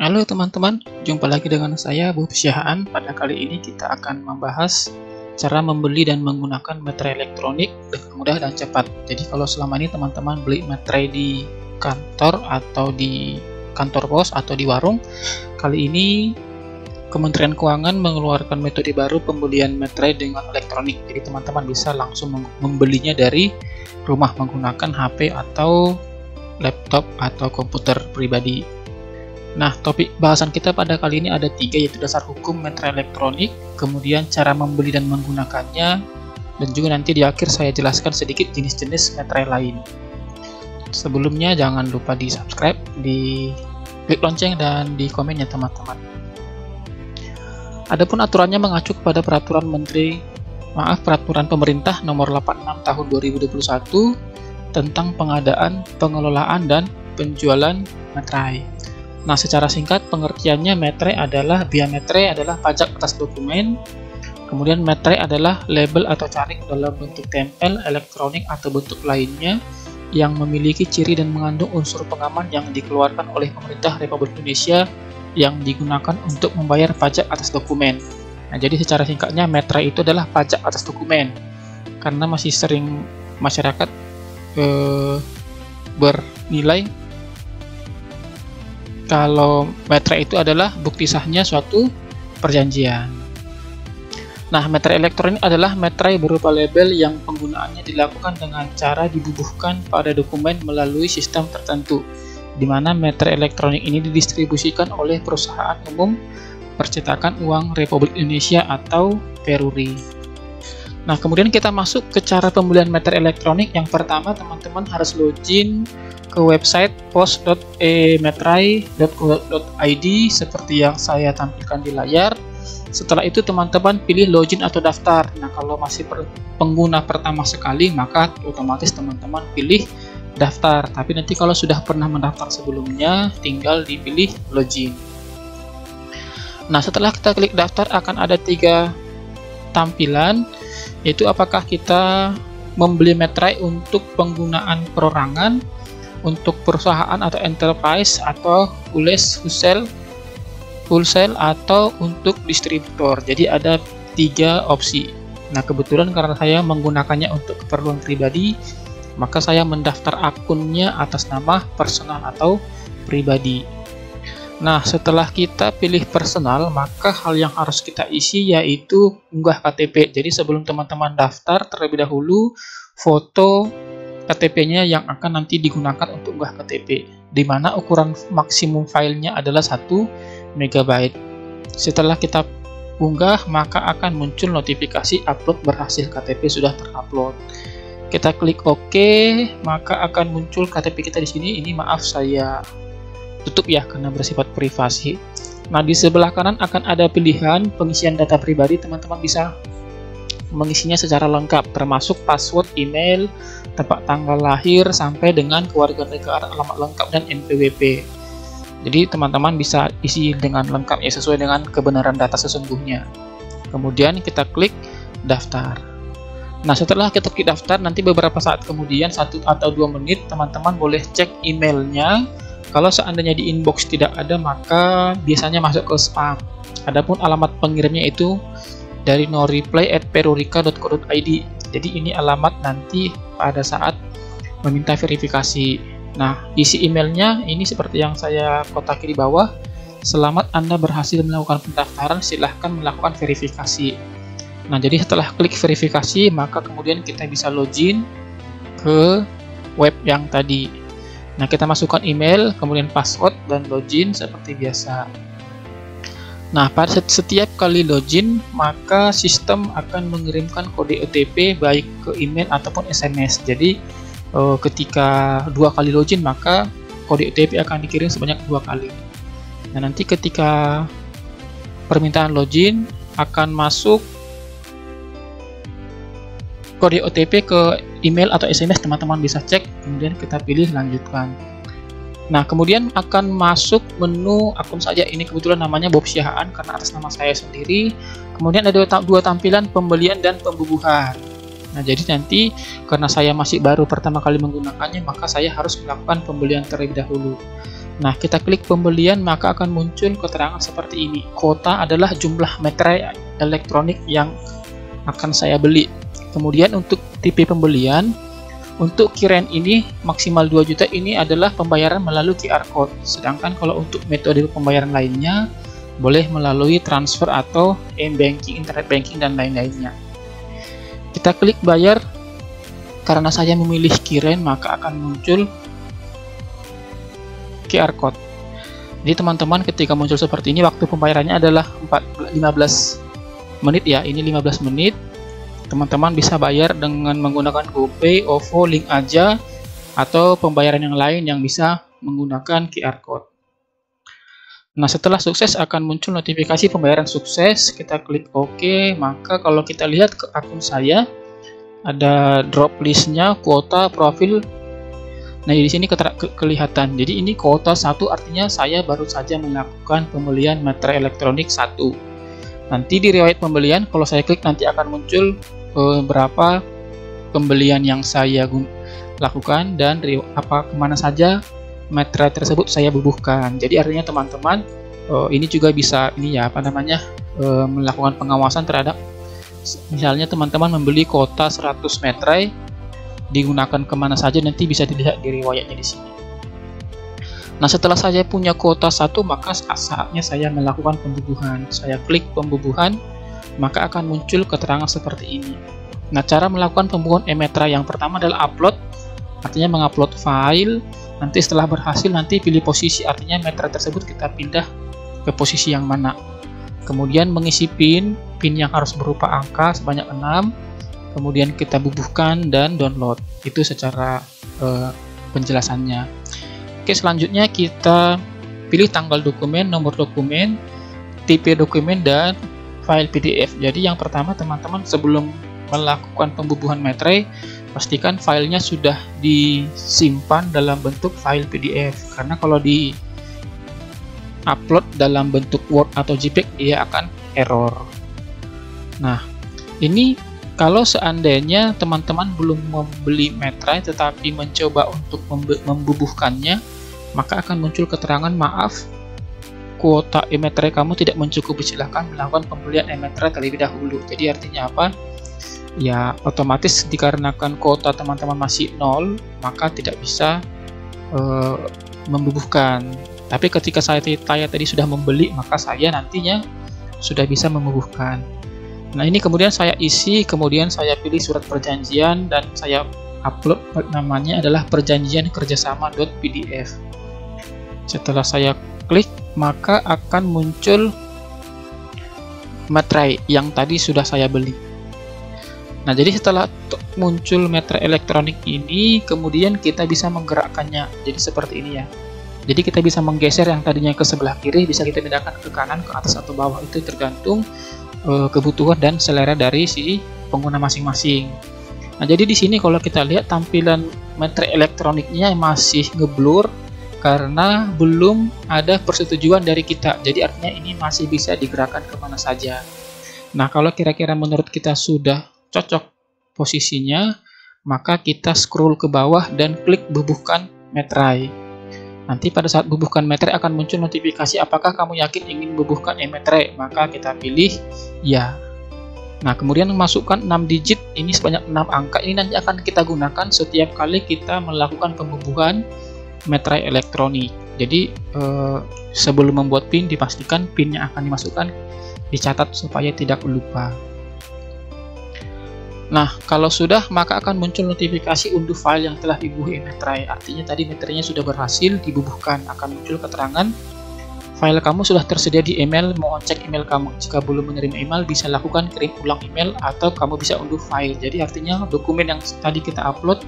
Halo teman-teman, jumpa lagi dengan saya Bob Syahaan. Pada kali ini kita akan membahas cara membeli dan menggunakan materai elektronik dengan mudah dan cepat. Jadi kalau selama ini teman-teman beli materai di kantor atau di kantor pos atau di warung, kali ini Kementerian Keuangan mengeluarkan metode baru pembelian materai dengan elektronik. Jadi teman-teman bisa langsung membelinya dari rumah menggunakan HP atau laptop atau komputer pribadi. Nah, topik bahasan kita pada kali ini ada 3, yaitu dasar hukum materai elektronik, kemudian cara membeli dan menggunakannya, dan juga nanti di akhir saya jelaskan sedikit jenis-jenis materai lain. Sebelumnya jangan lupa di subscribe, di klik lonceng, dan di komen ya teman-teman. Adapun aturannya mengacu kepada peraturan pemerintah nomor 86 tahun 2021 tentang pengadaan, pengelolaan, dan penjualan materai. Nah, secara singkat pengertiannya biaya materai adalah pajak atas dokumen. Kemudian materai adalah label atau carik dalam bentuk tempel, elektronik atau bentuk lainnya yang memiliki ciri dan mengandung unsur pengaman yang dikeluarkan oleh pemerintah Republik Indonesia yang digunakan untuk membayar pajak atas dokumen. Nah, jadi secara singkatnya materai itu adalah pajak atas dokumen. Karena masih sering masyarakat bernilai kalau materai itu adalah bukti sahnya suatu perjanjian. Nah, materai elektronik adalah materai berupa label yang penggunaannya dilakukan dengan cara dibubuhkan pada dokumen melalui sistem tertentu, di mana materai elektronik ini didistribusikan oleh Perusahaan Umum Percetakan Uang Republik Indonesia atau Peruri. Nah, kemudian kita masuk ke cara pembelian materai elektronik. Yang pertama, teman-teman harus login ke website pos.emeterai.co.id seperti yang saya tampilkan di layar. Setelah itu teman-teman pilih login atau daftar. Nah, kalau masih pengguna pertama sekali maka otomatis teman-teman pilih daftar. Tapi nanti kalau sudah pernah mendaftar sebelumnya tinggal dipilih login. Nah, setelah kita klik daftar akan ada 3 tampilan, yaitu apakah kita membeli materai untuk penggunaan perorangan, untuk perusahaan atau enterprise, atau wholesale atau untuk distributor. Jadi ada 3 opsi. Nah, kebetulan karena saya menggunakannya untuk keperluan pribadi, maka saya mendaftar akunnya atas nama personal atau pribadi. Nah, setelah kita pilih personal, maka hal yang harus kita isi yaitu unggah KTP. Jadi sebelum teman-teman daftar, terlebih dahulu foto KTP-nya yang akan nanti digunakan untuk unggah KTP, di mana ukuran maksimum filenya adalah 1 MB. Setelah kita unggah, maka akan muncul notifikasi upload berhasil, KTP sudah terupload. Kita klik OK, maka akan muncul KTP kita di sini. Ini maaf saya tutup ya karena bersifat privasi. Nah, di sebelah kanan akan ada pilihan pengisian data pribadi. Teman-teman bisa mengisinya secara lengkap, termasuk password, email, tempat tanggal lahir, sampai dengan kewarganegaraan, alamat lengkap, dan NPWP. Jadi teman-teman bisa isi dengan lengkap ya, sesuai dengan kebenaran data sesungguhnya. Kemudian kita klik daftar. Nah, setelah kita klik daftar, nanti beberapa saat kemudian, 1 atau 2 menit, teman-teman boleh cek emailnya. Kalau seandainya di inbox tidak ada, maka biasanya masuk ke spam. Adapun alamat pengirimnya itu dari noreply@perurika.co.id. Jadi ini alamat nanti pada saat meminta verifikasi. Nah, isi emailnya ini seperti yang saya kotaki di bawah. Selamat Anda berhasil melakukan pendaftaran, silahkan melakukan verifikasi. Nah, jadi setelah klik verifikasi, maka kemudian kita bisa login ke web yang tadi. Nah, kita masukkan email, kemudian password, dan login seperti biasa. Nah, pada setiap kali login, maka sistem akan mengirimkan kode OTP baik ke email ataupun SMS. Jadi, ketika 2 kali login, maka kode OTP akan dikirim sebanyak 2 kali. Nah, nanti ketika permintaan login akan masuk kode OTP ke email atau SMS, teman-teman bisa cek, kemudian kita pilih lanjutkan. Nah, kemudian akan masuk menu akun saja. Ini kebetulan namanya Bob Syahaan karena atas nama saya sendiri. Kemudian ada 2 tampilan pembelian dan pembubuhan. Nah, jadi nanti karena saya masih baru pertama kali menggunakannya, maka saya harus melakukan pembelian terlebih dahulu. Nah, kita klik pembelian, maka akan muncul keterangan seperti ini. Kuota adalah jumlah materai elektronik yang akan saya beli. Kemudian untuk tipe pembelian, untuk kiren ini maksimal 2 juta ini adalah pembayaran melalui QR Code. Sedangkan kalau untuk metode pembayaran lainnya, boleh melalui transfer atau m-banking, internet banking, dan lain-lainnya. Kita klik bayar. Karena saya memilih kiren, maka akan muncul QR Code. Jadi teman-teman, ketika muncul seperti ini, waktu pembayarannya adalah 15 menit ya. Ini 15 menit. Teman-teman bisa bayar dengan menggunakan GoPay, OVO, Link Aja, atau pembayaran yang lain yang bisa menggunakan QR Code. Nah, setelah sukses akan muncul notifikasi pembayaran sukses. Kita klik OK. Maka kalau kita lihat ke akun saya, ada drop listnya, kuota, profil. Nah, di sini kelihatan. Jadi ini kuota 1, artinya saya baru saja melakukan pembelian materai elektronik 1. Nanti di riwayat pembelian, kalau saya klik nanti akan muncul berapa pembelian yang saya lakukan dan kemana saja materai tersebut saya bubuhkan. Jadi artinya teman-teman, ini juga bisa melakukan pengawasan terhadap, misalnya teman-teman membeli kuota 100 materai, digunakan kemana saja, nanti bisa dilihat di riwayatnya di sini. Nah, setelah saya punya kuota 1, maka saatnya saya melakukan pembubuhan. Saya klik pembubuhan, maka akan muncul keterangan seperti ini. Nah, cara melakukan pembubuhan e-materai yang pertama adalah upload, artinya mengupload file. Nanti setelah berhasil, nanti pilih posisi, artinya materai tersebut kita pindah ke posisi yang mana. Kemudian mengisi PIN yang harus berupa angka sebanyak 6. Kemudian kita bubuhkan dan download. Itu secara penjelasannya. Oke, selanjutnya kita pilih tanggal dokumen, nomor dokumen, tipe dokumen, dan file PDF. Jadi yang pertama teman-teman, sebelum melakukan pembubuhan materai, pastikan filenya sudah disimpan dalam bentuk file PDF. Karena kalau di upload dalam bentuk Word atau JPEG, dia akan error. Nah, ini kalau seandainya teman-teman belum membeli materai tetapi mencoba untuk membubuhkannya, maka akan muncul keterangan, maaf, kuota e-materai kamu tidak mencukupi, silahkan melakukan pembelian e-materai terlebih dahulu. Jadi artinya apa? Ya, otomatis dikarenakan kuota teman-teman masih 0, maka tidak bisa membubuhkan. Tapi ketika saya tadi sudah membeli, maka saya nantinya sudah bisa membubuhkan. Nah, ini kemudian saya isi, kemudian saya pilih surat perjanjian, dan saya upload, namanya adalah perjanjian kerjasama.pdf. Setelah saya klik, maka akan muncul materai yang tadi sudah saya beli. Nah, jadi setelah muncul materai elektronik ini, kemudian kita bisa menggerakkannya. Jadi seperti ini ya. Jadi kita bisa menggeser yang tadinya ke sebelah kiri, bisa kita pindahkan ke kanan, ke atas atau bawah. Itu tergantung kebutuhan dan selera dari si pengguna masing-masing. Nah, jadi di sini kalau kita lihat tampilan materai elektroniknya masih ngeblur karena belum ada persetujuan dari kita. Jadi artinya ini masih bisa digerakkan kemana saja. Nah, kalau kira-kira menurut kita sudah cocok posisinya, maka kita scroll ke bawah dan klik bubuhkan materai. Nanti pada saat bubuhkan materai akan muncul notifikasi apakah kamu yakin ingin bubuhkan e-materai, maka kita pilih ya. Nah, kemudian masukkan 6 digit, ini sebanyak 6 angka, ini nanti akan kita gunakan setiap kali kita melakukan pembubuhan materai elektronik. Jadi sebelum membuat PIN, dipastikan PIN yang akan dimasukkan dicatat supaya tidak lupa. Nah, kalau sudah, maka akan muncul notifikasi unduh file yang telah dibubuhi e-materai. Artinya tadi materinya sudah berhasil dibubuhkan. Akan muncul keterangan, file kamu sudah tersedia di email, mohon cek email kamu. Jika belum menerima email, bisa lakukan kirim ulang email atau kamu bisa unduh file. Jadi artinya dokumen yang tadi kita upload,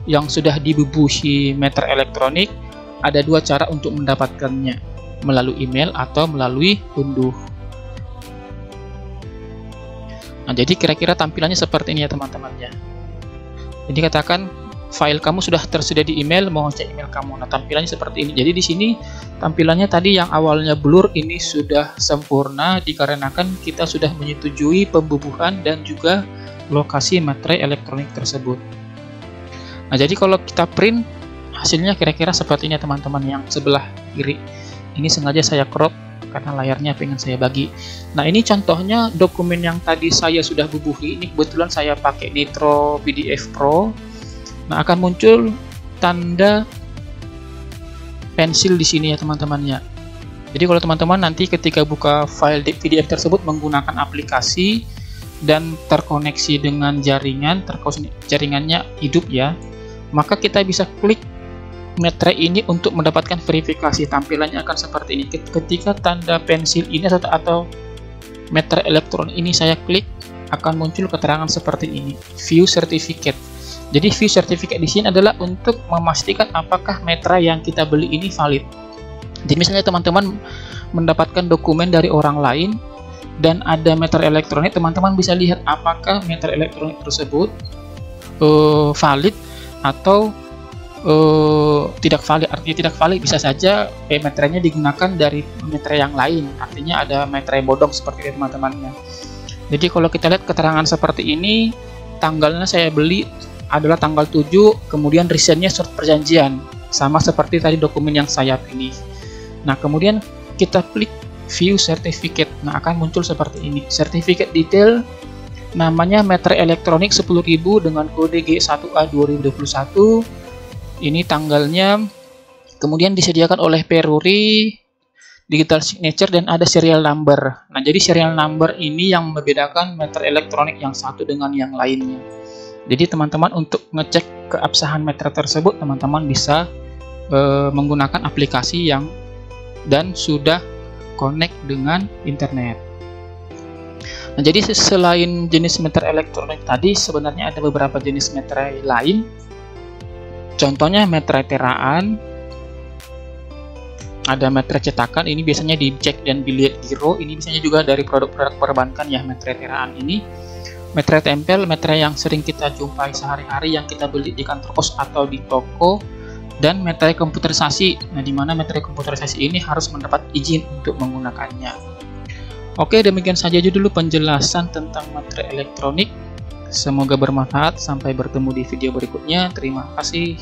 yang sudah dibubuhi materai elektronik, ada 2 cara untuk mendapatkannya, melalui email atau melalui unduh. Nah, jadi kira-kira tampilannya seperti ini ya teman-teman ya. Jadi katakan file kamu sudah tersedia di email, mohon cek email kamu. Nah, tampilannya seperti ini. Jadi di sini tampilannya tadi yang awalnya blur ini sudah sempurna dikarenakan kita sudah menyetujui pembubuhan dan juga lokasi materai elektronik tersebut. Nah, jadi kalau kita print hasilnya kira-kira seperti ini teman-teman, yang sebelah kiri. Ini sengaja saya crop karena layarnya pengen saya bagi. Nah, ini contohnya dokumen yang tadi saya sudah bubuhi. Ini kebetulan saya pakai Nitro PDF Pro. Nah, akan muncul tanda pensil di sini ya teman-teman ya. Jadi kalau teman-teman nanti ketika buka file PDF tersebut menggunakan aplikasi dan terkoneksi dengan jaringan, jaringannya hidup ya, maka kita bisa klik Metre ini untuk mendapatkan verifikasi. Tampilannya akan seperti ini. Ketika tanda pensil ini atau metre elektron ini saya klik, akan muncul keterangan seperti ini, View Certificate. Jadi view certificate di sini adalah untuk memastikan apakah metre yang kita beli ini valid. Jadi misalnya teman-teman mendapatkan dokumen dari orang lain dan ada meter elektronik, teman-teman bisa lihat apakah meter elektronik tersebut valid atau tidak valid. Artinya tidak valid, bisa saja metrenya digunakan dari metre yang lain, artinya ada metre bodong seperti itu teman-temannya. Jadi kalau kita lihat keterangan seperti ini, tanggalnya saya beli adalah tanggal 7, kemudian recentnya surat perjanjian, sama seperti tadi dokumen yang saya pilih. Nah, kemudian kita klik View Certificate. Nah, akan muncul seperti ini, Certificate Detail, namanya metre elektronik 10.000 dengan kode G1A 2021. Ini tanggalnya, kemudian disediakan oleh Peruri, digital signature, dan ada serial number. Nah, jadi serial number ini yang membedakan meter elektronik yang satu dengan yang lainnya. Jadi teman-teman untuk ngecek keabsahan meter tersebut, teman-teman bisa menggunakan aplikasi yang dan sudah connect dengan internet. Nah, jadi selain jenis meter elektronik tadi, sebenarnya ada beberapa jenis meter lain. Contohnya metre teraan, ada metre cetakan, ini biasanya di Jack dan Billiard Hero, ini biasanya juga dari produk-produk perbankan ya, metre teraan ini. Metre tempel, metre yang sering kita jumpai sehari-hari yang kita beli di kantor pos atau di toko, dan metre komputerisasi. Nah, di mana metre komputerisasi ini harus mendapat izin untuk menggunakannya. Oke, demikian saja dulu penjelasan tentang metre elektronik. Semoga bermanfaat. Sampai bertemu di video berikutnya. Terima kasih.